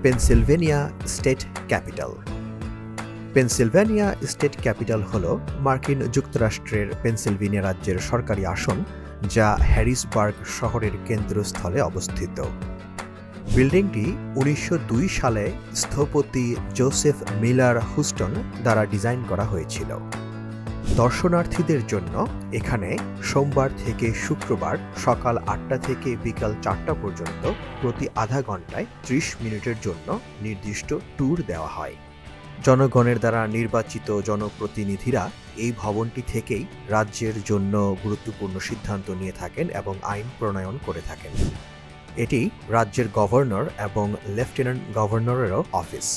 Pennsylvania state capital. Pennsylvania state capital হল মার্কিন যুক্তরাষ্ট্রের পেনসিলভেনিয়া রাজ্যের সরকারি আসন, যা হ্যারিসবার্গ শহরের কেন্দ্রস্থলে অবস্থিত। বিল্ডিংটি 1902 সালে স্থপতি জোসেফ মিলার হুস্টন দ্বারা ডিজাইন করা হয়েছিল। দর্শনার্থীদের জন্য এখানে সোমবার থেকে শুক্রবার সকাল 8টা থেকে বিকাল 4টা পর্যন্ত প্রতি আধা ঘন্টায় 30 মিনিটের জন্য নির্দিষ্ট ট্যুর দেওয়া হয়। জনগণের দ্বারা নির্বাচিত জনপ্রতিনিধিরা এই ভবনটি থেকেই রাজ্যের জন্য গুরুত্বপূর্ণ সিদ্ধান্ত নিয়ে থাকেন এবং আইন প্রণয়ন করে থাকেন। এটি রাজ্যের গভর্নর এবং লেফটেন্যান্ট গভর্নরেরও অফিস।